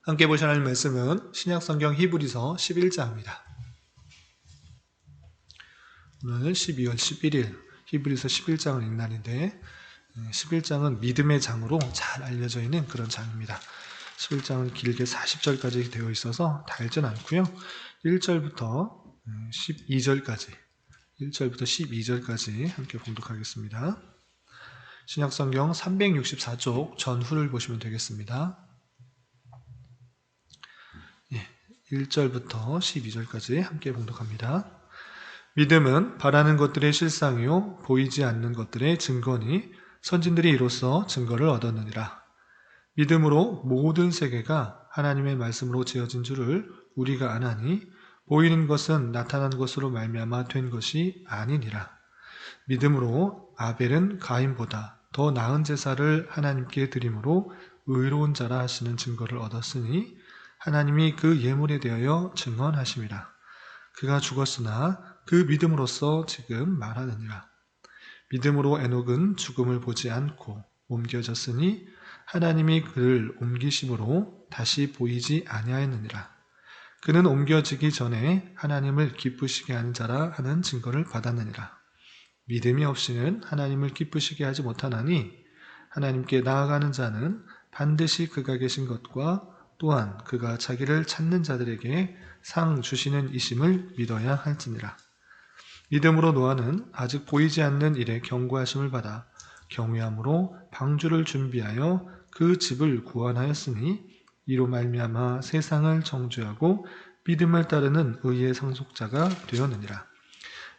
함께 보셔야 할 말씀은 신약성경 히브리서 11장입니다. 오늘 12월 11일 히브리서 11장을 읽는 날인데 11장은 믿음의 장으로 잘 알려져 있는 그런 장입니다. 11장은 길게 40절까지 되어 있어서 다 읽진 않고요. 1절부터 12절까지 함께 봉독하겠습니다. 신약성경 364쪽 전후를 보시면 되겠습니다. 1절부터 12절까지 함께 봉독합니다. 믿음은 바라는 것들의 실상이요 보이지 않는 것들의 증거니 선진들이 이로써 증거를 얻었느니라. 믿음으로 모든 세계가 하나님의 말씀으로 지어진 줄을 우리가 아나니 보이는 것은 나타난 것으로 말미암아 된 것이 아니니라. 믿음으로 아벨은 가인보다 더 나은 제사를 하나님께 드림으로 의로운 자라 하시는 증거를 얻었으니 하나님이 그 예물에 대하여 증언하심이라. 그가 죽었으나 그 믿음으로써 지금 말하느니라. 믿음으로 에녹은 죽음을 보지 않고 옮겨졌으니 하나님이 그를 옮기심으로 다시 보이지 아니하였느니라. 그는 옮겨지기 전에 하나님을 기쁘시게 하는 자라 하는 증거를 받았느니라. 믿음이 없이는 하나님을 기쁘시게 하지 못하나니 하나님께 나아가는 자는 반드시 그가 계신 것과 또한 그가 자기를 찾는 자들에게 상 주시는 이심을 믿어야 할지니라. 믿음으로 노아는 아직 보이지 않는 일에 경고하심을 받아 경외함으로 방주를 준비하여 그 집을 구원하였으니 이로 말미암아 세상을 정죄하고 믿음을 따르는 의의 상속자가 되었느니라.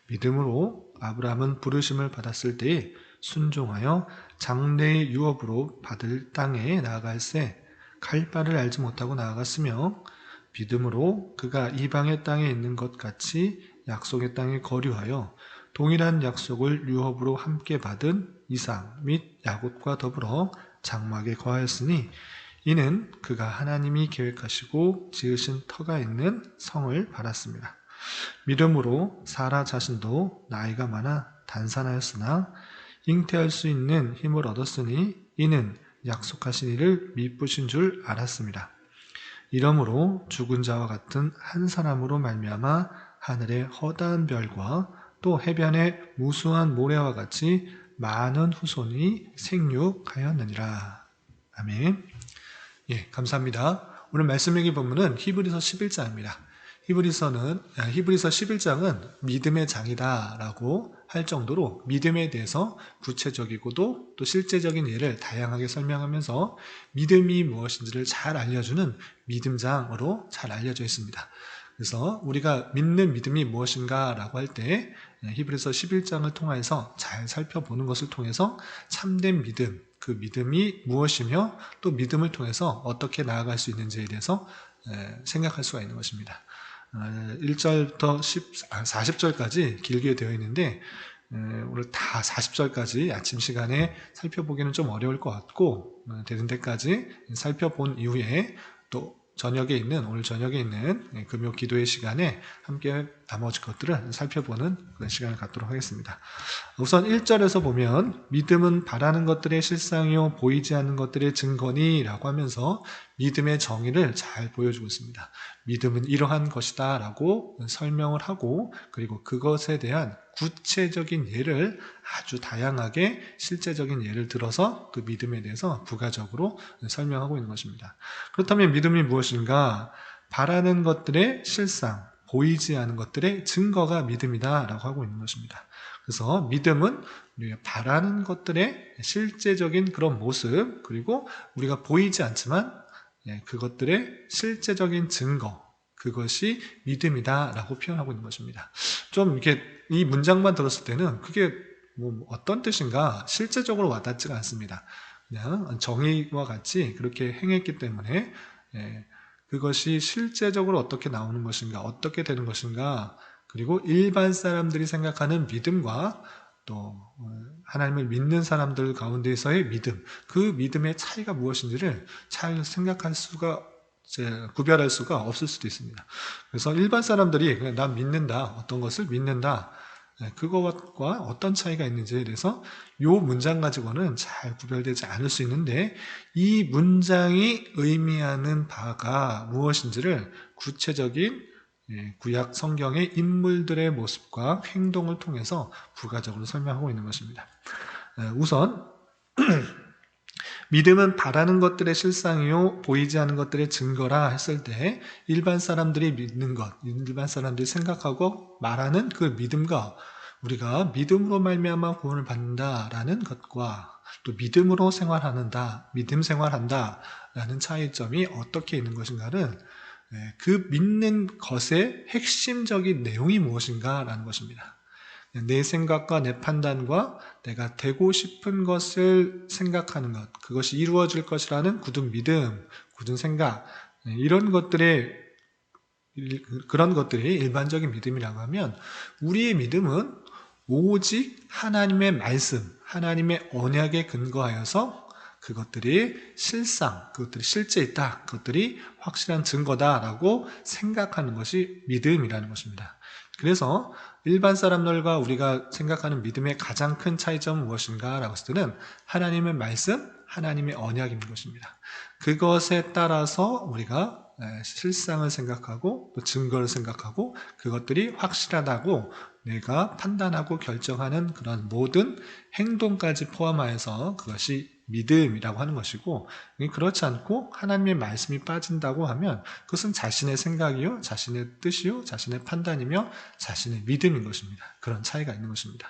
믿음으로 아브라함은 부르심을 받았을 때에 순종하여 장래의 유업으로 받을 땅에 나아갈새 갈 바를 알지 못하고 나아갔으며 믿음으로 그가 이방의 땅에 있는 것 같이 약속의 땅에 거류하여 동일한 약속을 유업으로 함께 받은 이삭 및 야곱과 더불어 장막에 거하였으니 이는 그가 하나님이 계획하시고 지으신 터가 있는 성을 바랐습니다. 믿음으로 사라 자신도 나이가 많아 단산하였으나 잉태할 수 있는 힘을 얻었으니 이는 약속하신 이를 미쁘신 줄 알았습니다. 이러므로 죽은 자와 같은 한 사람으로 말미암아 하늘의 허다한 별과 또 해변의 무수한 모래와 같이 많은 후손이 생육하였느니라. 아멘. 감사합니다. 오늘 말씀 읽기 본문은 히브리서 11장입니다. 히브리서 11장은 믿음의 장이다라고 할 정도로 믿음에 대해서 구체적이고도 또 실제적인 예를 다양하게 설명하면서 믿음이 무엇인지를 잘 알려주는 믿음장으로 잘 알려져 있습니다. 그래서 우리가 믿는 믿음이 무엇인가라고 할 때 히브리서 11장을 통해서 잘 살펴보는 것을 통해서 참된 믿음, 그 믿음이 무엇이며 또 믿음을 통해서 어떻게 나아갈 수 있는지에 대해서 생각할 수가 있는 것입니다. 1절부터 40절까지 길게 되어 있는데 오늘 다 40절까지 아침 시간에 살펴보기는 좀 어려울 것 같고 되는 데까지 살펴본 이후에 또 오늘 저녁에 있는 금요 기도의 시간에 함께 나머지 것들을 살펴보는 그런 시간을 갖도록 하겠습니다. 우선 1절에서 보면 믿음은 바라는 것들의 실상이요 보이지 않는 것들의 증거니 라고 하면서 믿음의 정의를 잘 보여주고 있습니다. 믿음은 이러한 것이다 라고 설명을 하고 그리고 그것에 대한 구체적인 예를 아주 다양하게 실제적인 예를 들어서 그 믿음에 대해서 부가적으로 설명하고 있는 것입니다. 그렇다면 믿음이 무엇인가? 바라는 것들의 실상, 보이지 않는 것들의 증거가 믿음이다 라고 하고 있는 것입니다. 그래서 믿음은 우리가 바라는 것들의 실제적인 그런 모습 그리고 우리가 보이지 않지만 그것들의 실제적인 증거 그것이 믿음이다 라고 표현하고 있는 것입니다. 좀 이렇게 이 문장만 들었을 때는 그게 뭐 어떤 뜻인가 실제적으로 와닿지가 않습니다. 그냥 정의와 같이 그렇게 행했기 때문에 그것이 실제적으로 어떻게 나오는 것인가 어떻게 되는 것인가 그리고 일반 사람들이 생각하는 믿음과 또 하나님을 믿는 사람들 가운데서의 믿음 그 믿음의 차이가 무엇인지를 잘 구별할 수가 없을 수도 있습니다. 그래서 일반 사람들이 그냥 난 믿는다 어떤 것을 믿는다 그것과 어떤 차이가 있는지에 대해서 이 문장 가지고는 잘 구별되지 않을 수 있는데 이 문장이 의미하는 바가 무엇인지를 구체적인 구약 성경의 인물들의 모습과 행동을 통해서 부가적으로 설명하고 있는 것입니다. 우선 믿음은 바라는 것들의 실상이요 보이지 않는 것들의 증거라 했을 때 일반 사람들이 믿는 것, 일반 사람들이 생각하고 말하는 그 믿음과 우리가 믿음으로 말미암아 구원을 받는다라는 것과 또 믿음으로 생활한다, 믿음 생활한다라는 차이점이 어떻게 있는 것인가는 그 믿는 것의 핵심적인 내용이 무엇인가라는 것입니다. 내 생각과 내 판단과 내가 되고 싶은 것을 생각하는 것, 그것이 이루어질 것이라는 굳은 믿음, 굳은 생각, 그런 것들이 일반적인 믿음이라고 하면 우리의 믿음은 오직 하나님의 말씀, 하나님의 언약에 근거하여서 그것들이 그것들이 실제 있다, 그것들이 확실한 증거다라고 생각하는 것이 믿음이라는 것입니다. 그래서 일반 사람들과 우리가 생각하는 믿음의 가장 큰 차이점은 무엇인가 라고 했을 때는 하나님의 말씀, 하나님의 언약인 것입니다. 그것에 따라서 우리가 실상을 생각하고 또 증거를 생각하고 그것들이 확실하다고 내가 판단하고 결정하는 그런 모든 행동까지 포함하여서 그것이 믿음이라고 하는 것이고, 그렇지 않고 하나님의 말씀이 빠진다고 하면 그것은 자신의 생각이요, 자신의 뜻이요, 자신의 판단이며 자신의 믿음인 것입니다. 그런 차이가 있는 것입니다.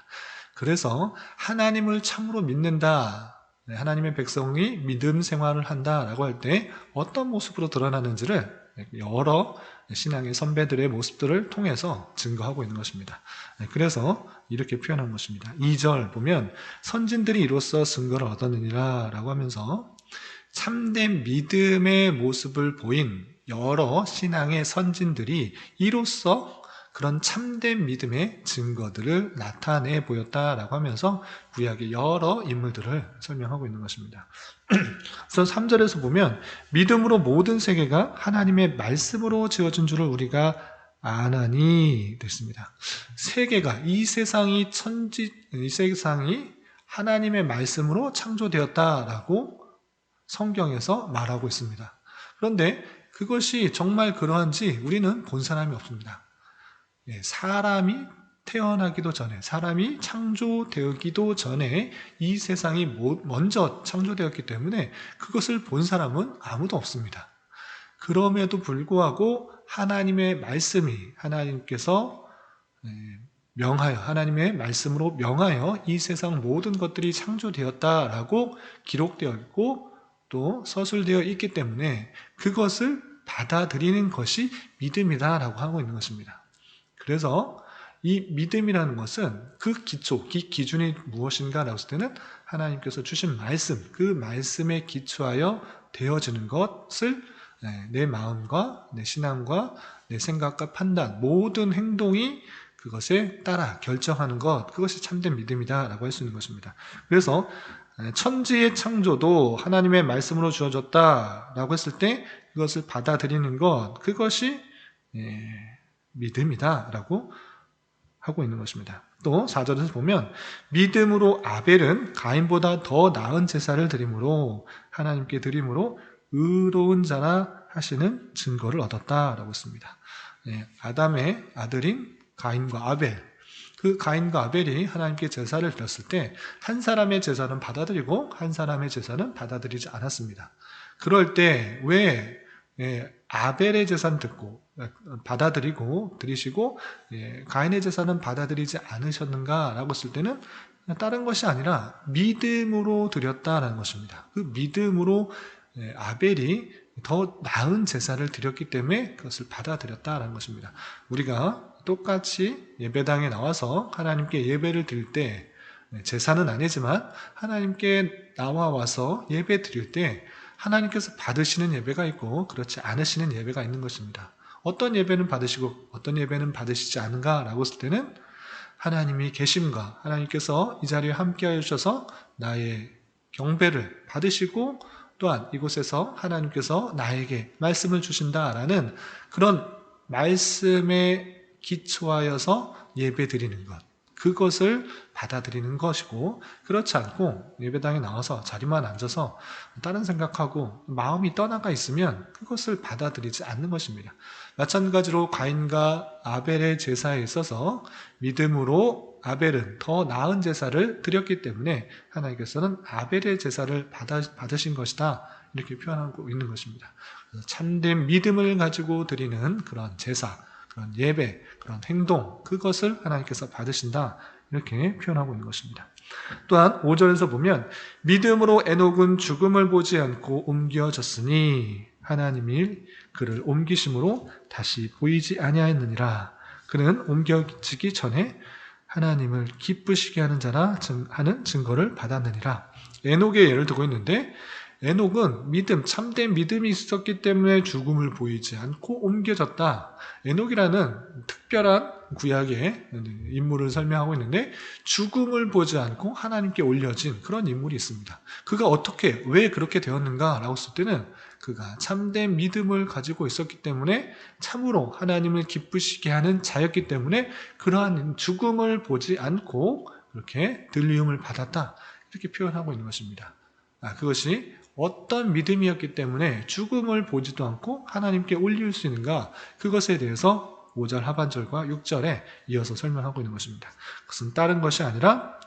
그래서 하나님을 참으로 믿는다, 하나님의 백성이 믿음 생활을 한다라고 할 때 어떤 모습으로 드러나는지를 여러 신앙의 선배들의 모습들을 통해서 증거하고 있는 것입니다. 그래서 이렇게 표현한 것입니다. 2절 보면 선진들이 이로써 증거를 얻었느니라 라고 하면서 참된 믿음의 모습을 보인 여러 신앙의 선진들이 이로써 그런 참된 믿음의 증거들을 나타내 보였다라고 하면서 구약의 여러 인물들을 설명하고 있는 것입니다. 우선 3절에서 보면 믿음으로 모든 세계가 하나님의 말씀으로 지어진 줄을 우리가 아나니 됐습니다. 세계가 이 세상이 하나님의 말씀으로 창조되었다라고 성경에서 말하고 있습니다. 그런데 그것이 정말 그러한지 우리는 본 사람이 없습니다. 사람이 태어나기도 전에, 사람이 창조되기도 전에 이 세상이 먼저 창조되었기 때문에 그것을 본 사람은 아무도 없습니다. 그럼에도 불구하고 하나님의 말씀이 하나님께서 하나님의 말씀으로 명하여 이 세상 모든 것들이 창조되었다라고 기록되어 있고 또 서술되어 있기 때문에 그것을 받아들이는 것이 믿음이다라고 하고 있는 것입니다. 그래서 이 믿음이라는 것은 그 기준이 무엇인가 라고 했을 때는 하나님께서 주신 말씀, 그 말씀에 기초하여 되어지는 것을 내 마음과 내 신앙과 내 생각과 판단, 모든 행동이 그것에 따라 결정하는 것, 그것이 참된 믿음이다 라고 할 수 있는 것입니다. 그래서 천지의 창조도 하나님의 말씀으로 주어졌다 라고 했을 때 그것을 받아들이는 것, 그것이 믿음이다 라고 하고 있는 것입니다. 또 4절에서 보면 믿음으로 아벨은 가인보다 더 나은 제사를 드림으로 하나님께 드림으로 의로운 자라 하시는 증거를 얻었다라고 했습니다. 아담의 아들인 가인과 아벨, 그 가인과 아벨이 하나님께 제사를 드렸을 때 한 사람의 제사는 받아들이고 한 사람의 제사는 받아들이지 않았습니다. 그럴 때 왜 아벨의 제사는 드리시고 가인의 제사는 받아들이지 않으셨는가라고 했을 때는 다른 것이 아니라 믿음으로 드렸다라는 것입니다. 그 믿음으로 아벨이 더 나은 제사를 드렸기 때문에 그것을 받아들였다라는 것입니다. 우리가 똑같이 예배당에 나와서 하나님께 예배를 드릴 때 제사는 아니지만 하나님께 나와서 예배 드릴 때 하나님께서 받으시는 예배가 있고 그렇지 않으시는 예배가 있는 것입니다. 어떤 예배는 받으시고 어떤 예배는 받으시지 않은가라고 했을 때는 하나님이 계심과 하나님께서 이 자리에 함께하여 주셔서 나의 경배를 받으시고 또한 이곳에서 하나님께서 나에게 말씀을 주신다라는 그런 말씀에 기초하여서 예배 드리는 것, 그것을 받아들이는 것이고, 그렇지 않고 예배당에 나와서 자리만 앉아서 다른 생각하고 마음이 떠나가 있으면 그것을 받아들이지 않는 것입니다. 마찬가지로 가인과 아벨의 제사에 있어서 믿음으로 아벨은 더 나은 제사를 드렸기 때문에 하나님께서는 아벨의 제사를 받으신 것이다, 이렇게 표현하고 있는 것입니다. 참된 믿음을 가지고 드리는 그런 제사, 그런 예배, 그런 행동, 그것을 하나님께서 받으신다, 이렇게 표현하고 있는 것입니다. 또한 5절에서 보면 믿음으로 에녹은 죽음을 보지 않고 옮겨졌으니 하나님이 그를 옮기심으로 다시 보이지 아니하였느니라. 그는 옮겨지기 전에 하나님을 기쁘시게 하는 자라 하는 증거를 받았느니라. 에녹의 예를 들고 있는데, 에녹은 참된 믿음이 있었기 때문에 죽음을 보이지 않고 옮겨졌다. 에녹이라는 특별한 구약의 인물을 설명하고 있는데, 죽음을 보지 않고 하나님께 올려진 그런 인물이 있습니다. 그가 왜 그렇게 되었는가 라고 했을 때는, 그가 참된 믿음을 가지고 있었기 때문에 참으로 하나님을 기쁘시게 하는 자였기 때문에 그러한 죽음을 보지 않고 그렇게 들리움을 받았다, 이렇게 표현하고 있는 것입니다. 그것이 어떤 믿음이었기 때문에 죽음을 보지도 않고 하나님께 올릴 수 있는가, 그것에 대해서 5절 하반절과 6절에 이어서 설명하고 있는 것입니다. 그것은 다른 것이 아니라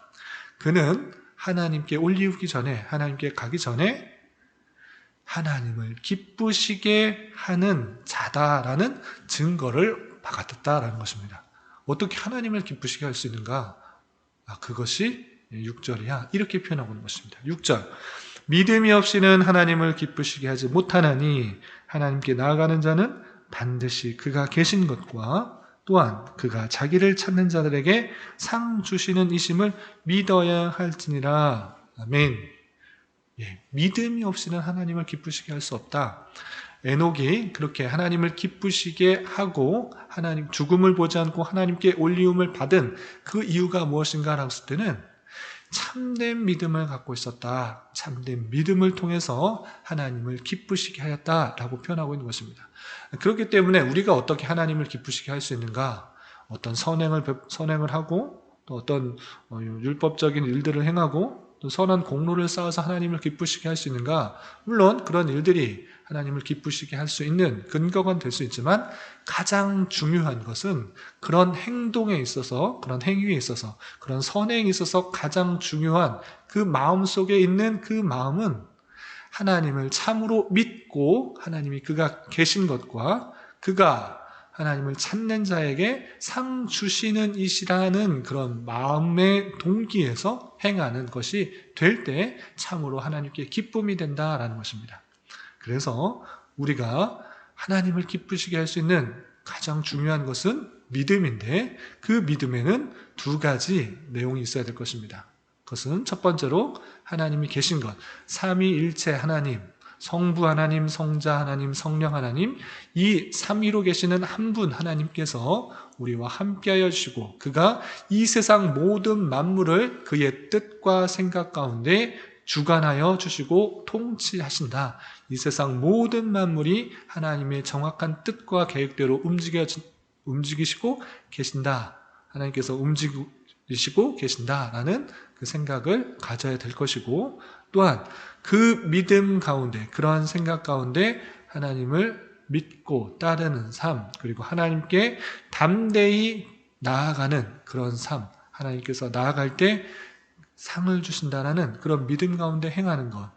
그는 하나님께 올리기 전에, 하나님께 가기 전에 하나님을 기쁘시게 하는 자다라는 증거를 받았다라는 것입니다. 어떻게 하나님을 기쁘시게 할 수 있는가? 그것이 6절이야, 이렇게 표현하고 있는 것입니다. 6절, 믿음이 없이는 하나님을 기쁘시게 하지 못하나니 하나님께 나아가는 자는 반드시 그가 계신 것과 또한 그가 자기를 찾는 자들에게 상 주시는 이심을 믿어야 할지니라. 아멘. 믿음이 없이는 하나님을 기쁘시게 할 수 없다. 에녹이 그렇게 하나님을 기쁘시게 하고 죽음을 보지 않고 하나님께 올리움을 받은 그 이유가 무엇인가 했을 때는 참된 믿음을 갖고 있었다. 참된 믿음을 통해서 하나님을 기쁘시게 하였다라고 표현하고 있는 것입니다. 그렇기 때문에 우리가 어떻게 하나님을 기쁘시게 할 수 있는가? 어떤 선행을 하고, 또 어떤 율법적인 일들을 행하고, 또 선한 공로를 쌓아서 하나님을 기쁘시게 할 수 있는가? 물론 그런 일들이 하나님을 기쁘시게 할 수 있는 근거가 될 수 있지만, 가장 중요한 것은 그런 행동에 있어서, 그런 행위에 있어서, 그런 선행에 있어서 가장 중요한 그 마음 속에 있는 그 마음은 하나님을 참으로 믿고 하나님이 그가 계신 것과 그가 하나님을 찾는 자에게 상 주시는 이시라는 그런 마음의 동기에서 행하는 것이 될 때 참으로 하나님께 기쁨이 된다라는 것입니다. 그래서 우리가 하나님을 기쁘시게 할 수 있는 가장 중요한 것은 믿음인데, 그 믿음에는 두 가지 내용이 있어야 될 것입니다. 그것은 첫 번째로 하나님이 계신 것, 삼위일체 하나님, 성부 하나님, 성자 하나님, 성령 하나님, 이 삼위로 계시는 한 분 하나님께서 우리와 함께하여 주시고 그가 이 세상 모든 만물을 그의 뜻과 생각 가운데 주관하여 주시고 통치하신다. 이 세상 모든 만물이 하나님의 정확한 뜻과 계획대로 움직이시고 계신다. 하나님께서 움직이시고 계신다라는 그 생각을 가져야 될 것이고, 또한 그 믿음 가운데, 그러한 생각 가운데 하나님을 믿고 따르는 삶, 그리고 하나님께 담대히 나아가는 그런 삶, 하나님께서 나아갈 때 상을 주신다라는 그런 믿음 가운데 행하는 것,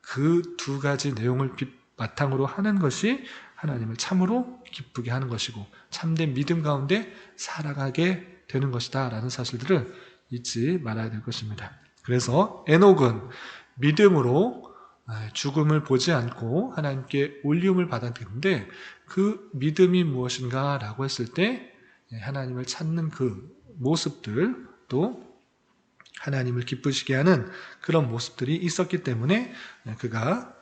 그 두 가지 내용을 바탕으로 하는 것이 하나님을 참으로 기쁘게 하는 것이고 참된 믿음 가운데 살아가게 되는 것이다 라는 사실들을 잊지 말아야 될 것입니다. 그래서 에녹은 믿음으로 죽음을 보지 않고 하나님께 올리움을 받았는데, 그 믿음이 무엇인가 라고 했을 때 하나님을 찾는 그 모습들, 또 하나님을 기쁘시게 하는 그런 모습들이 있었기 때문에 그가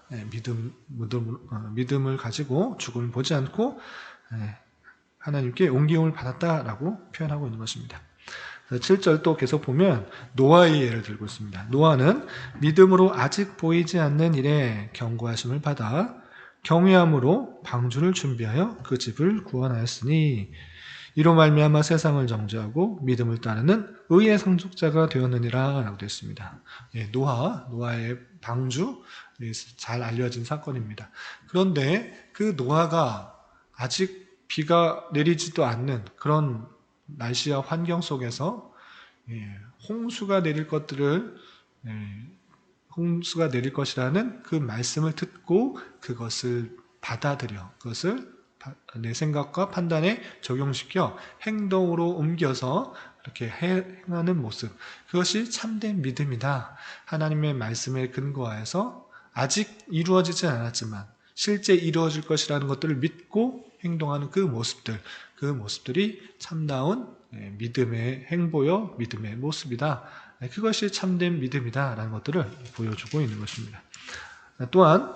믿음을 가지고 죽음을 보지 않고 하나님께 옮김을 받았다라고 표현하고 있는 것입니다. 7절 또 계속 보면 노아의 예를 들고 있습니다. 노아는 믿음으로 아직 보이지 않는 일에 경고하심을 받아 경외함으로 방주를 준비하여 그 집을 구원하였으니, 이로 말미암아 세상을 정죄하고 믿음을 따르는 의의 상속자가 되었느니라 라고 되어 있습니다. 노아의 방주, 잘 알려진 사건입니다. 그런데 그 노아가 아직 비가 내리지도 않는 그런 날씨와 환경 속에서 홍수가 내릴 것이라는 그 말씀을 듣고 그것을 받아들여 그것을 내 생각과 판단에 적용시켜 행동으로 옮겨서 이렇게 행하는 모습, 그것이 참된 믿음이다. 하나님의 말씀에 근거해서 아직 이루어지지 않았지만 실제 이루어질 것이라는 것들을 믿고 행동하는 그 모습들이 참다운 믿음의 행보여 믿음의 모습이다. 그것이 참된 믿음이다 라는 것들을 보여주고 있는 것입니다. 또한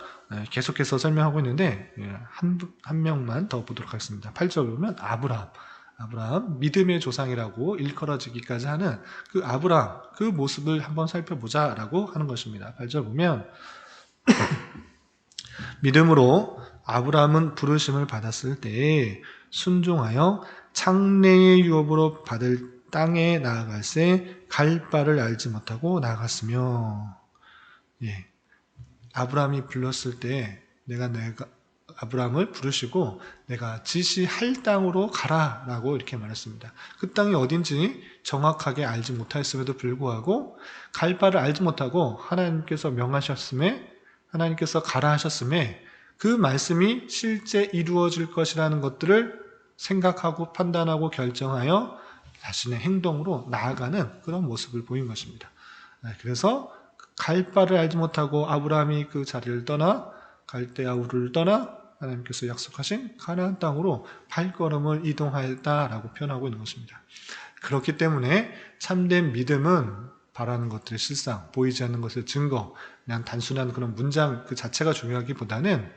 계속해서 설명하고 있는데 한 명만 더 보도록 하겠습니다. 8절 보면 아브라함 믿음의 조상이라고 일컬어지기까지 하는 그 아브라함, 그 모습을 한번 살펴보자 라고 하는 것입니다. 8절 보면 믿음으로 아브라함은 부르심을 받았을 때에 순종하여 창내의 유업으로 받을 땅에 나아갈새 갈 바를 알지 못하고 나아갔으며, 아브라함이 불렀을 때 내가 아브라함을 부르시고 내가 지시할 땅으로 가라라고 이렇게 말했습니다. 그 땅이 어딘지 정확하게 알지 못하였음에도 불구하고 갈 바를 알지 못하고 하나님께서 명하셨음에, 하나님께서 가라 하셨음에 그 말씀이 실제 이루어질 것이라는 것들을 생각하고 판단하고 결정하여 자신의 행동으로 나아가는 그런 모습을 보인 것입니다. 그래서 갈 바를 알지 못하고 아브라함이 그 자리를 떠나 갈대아 우르를 떠나 하나님께서 약속하신 가나안 땅으로 발걸음을 이동하였다라고 표현하고 있는 것입니다. 그렇기 때문에 참된 믿음은 바라는 것들의 실상, 보이지 않는 것의 증거, 그냥 단순한 그런 문장 그 자체가 중요하기보다는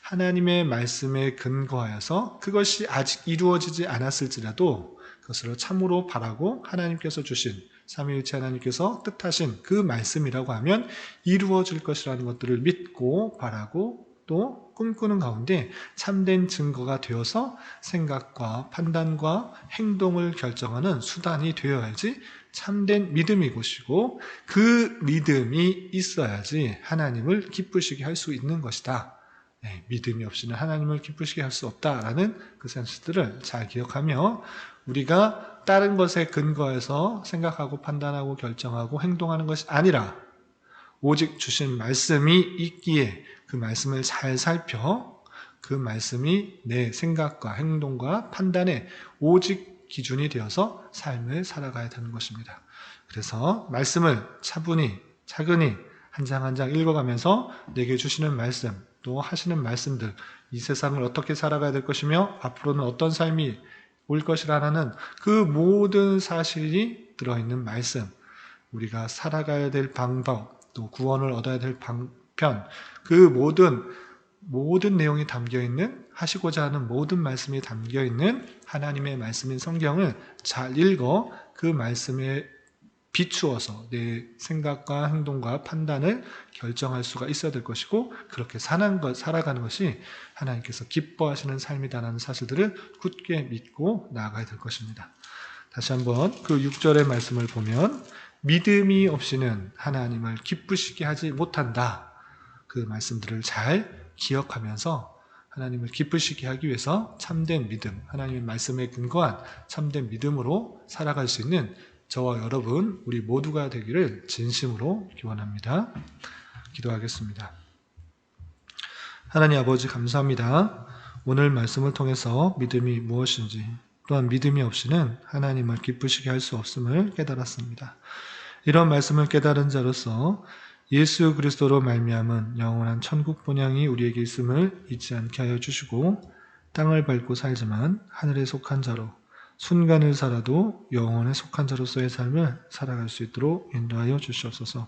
하나님의 말씀에 근거하여서 그것이 아직 이루어지지 않았을지라도 그것을 참으로 바라고 하나님께서 주신 삼위일체 하나님께서 뜻하신 그 말씀이라고 하면 이루어질 것이라는 것들을 믿고 바라고 또 꿈꾸는 가운데 참된 증거가 되어서 생각과 판단과 행동을 결정하는 수단이 되어야지 참된 믿음이 것이고, 그 믿음이 있어야지 하나님을 기쁘시게 할 수 있는 것이다. 믿음이 없이는 하나님을 기쁘시게 할 수 없다라는 그 사실들을 잘 기억하며 우리가 다른 것에 근거해서 생각하고 판단하고 결정하고 행동하는 것이 아니라 오직 주신 말씀이 있기에 그 말씀을 잘 살펴 그 말씀이 내 생각과 행동과 판단의 오직 기준이 되어서 삶을 살아가야 되는 것입니다. 그래서 말씀을 차분히 차근히 한 장 한 장 읽어가면서 내게 주시는 말씀 또 하시는 말씀들, 이 세상을 어떻게 살아가야 될 것이며 앞으로는 어떤 삶이 올 것이라는 그 모든 사실이 들어있는 말씀, 우리가 살아가야 될 방법, 또 구원을 얻어야 될 방편, 그 모든 내용이 담겨있는, 하시고자 하는 모든 말씀이 담겨있는 하나님의 말씀인 성경을 잘 읽어 그 말씀에 비추어서 내 생각과 행동과 판단을 결정할 수가 있어야 될 것이고, 그렇게 살아가는 것이 하나님께서 기뻐하시는 삶이다라는 사실들을 굳게 믿고 나아가야 될 것입니다. 다시 한번 그 6절의 말씀을 보면 믿음이 없이는 하나님을 기쁘시게 하지 못한다. 그 말씀들을 잘 기억하면서 하나님을 기쁘시게 하기 위해서 참된 믿음, 하나님의 말씀에 근거한 참된 믿음으로 살아갈 수 있는 저와 여러분, 우리 모두가 되기를 진심으로 기원합니다. 기도하겠습니다. 하나님 아버지 감사합니다. 오늘 말씀을 통해서 믿음이 무엇인지, 또한 믿음이 없이는 하나님을 기쁘시게 할 수 없음을 깨달았습니다. 이런 말씀을 깨달은 자로서 예수 그리스도로 말미암은 영원한 천국 본향이 우리에게 있음을 잊지 않게 하여 주시고, 땅을 밟고 살지만 하늘에 속한 자로 순간을 살아도 영혼에 속한 자로서의 삶을 살아갈 수 있도록 인도하여 주시옵소서.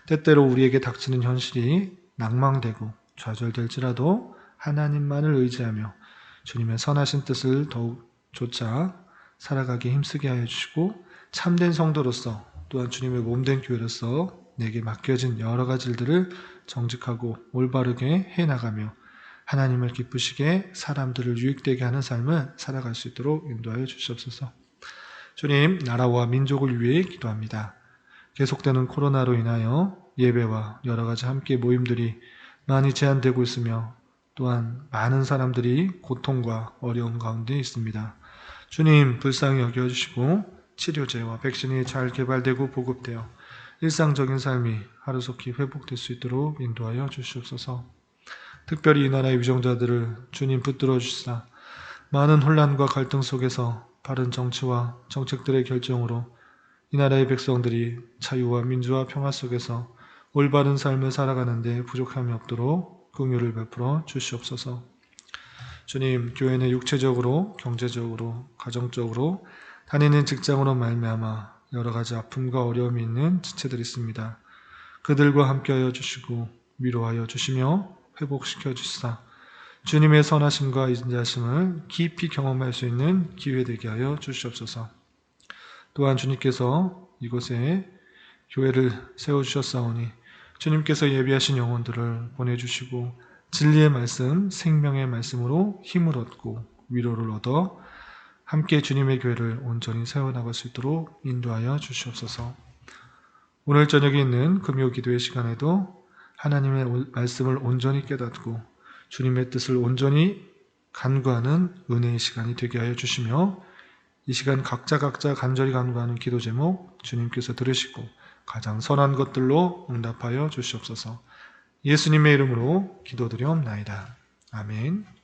때때로 우리에게 닥치는 현실이 낭망되고 좌절될지라도 하나님만을 의지하며 주님의 선하신 뜻을 더욱 좇아 살아가기 힘쓰게 하여 주시고, 참된 성도로서 또한 주님의 몸된 교회로서 내게 맡겨진 여러 가지 일들을 정직하고 올바르게 해나가며 하나님을 기쁘시게 사람들을 유익되게 하는 삶을 살아갈 수 있도록 인도하여 주시옵소서. 주님, 나라와 민족을 위해 기도합니다. 계속되는 코로나로 인하여 예배와 여러 가지 함께 모임들이 많이 제한되고 있으며 또한 많은 사람들이 고통과 어려움 가운데 있습니다. 주님, 불쌍히 여겨주시고 치료제와 백신이 잘 개발되고 보급되어 일상적인 삶이 하루속히 회복될 수 있도록 인도하여 주시옵소서. 특별히 이 나라의 위정자들을 주님 붙들어 주시사 많은 혼란과 갈등 속에서 바른 정치와 정책들의 결정으로 이 나라의 백성들이 자유와 민주와 평화 속에서 올바른 삶을 살아가는데 부족함이 없도록 긍휼을 베풀어 주시옵소서. 주님, 교회는 육체적으로, 경제적으로, 가정적으로 다니는 직장으로 말미암아 여러 가지 아픔과 어려움이 있는 지체들이 있습니다. 그들과 함께하여 주시고 위로하여 주시며 회복시켜 주시사 주님의 선하심과 인자하심을 깊이 경험할 수 있는 기회 되게 하여 주시옵소서. 또한 주님께서 이곳에 교회를 세워주셨사오니 주님께서 예비하신 영혼들을 보내주시고 진리의 말씀, 생명의 말씀으로 힘을 얻고 위로를 얻어 함께 주님의 교회를 온전히 세워나갈 수 있도록 인도하여 주시옵소서. 오늘 저녁에 있는 금요 기도의 시간에도 하나님의 말씀을 온전히 깨닫고 주님의 뜻을 온전히 간구하는 은혜의 시간이 되게 하여 주시며 이 시간 각자 간절히 간구하는 기도 제목 주님께서 들으시고 가장 선한 것들로 응답하여 주시옵소서. 예수님의 이름으로 기도드리옵나이다. 아멘.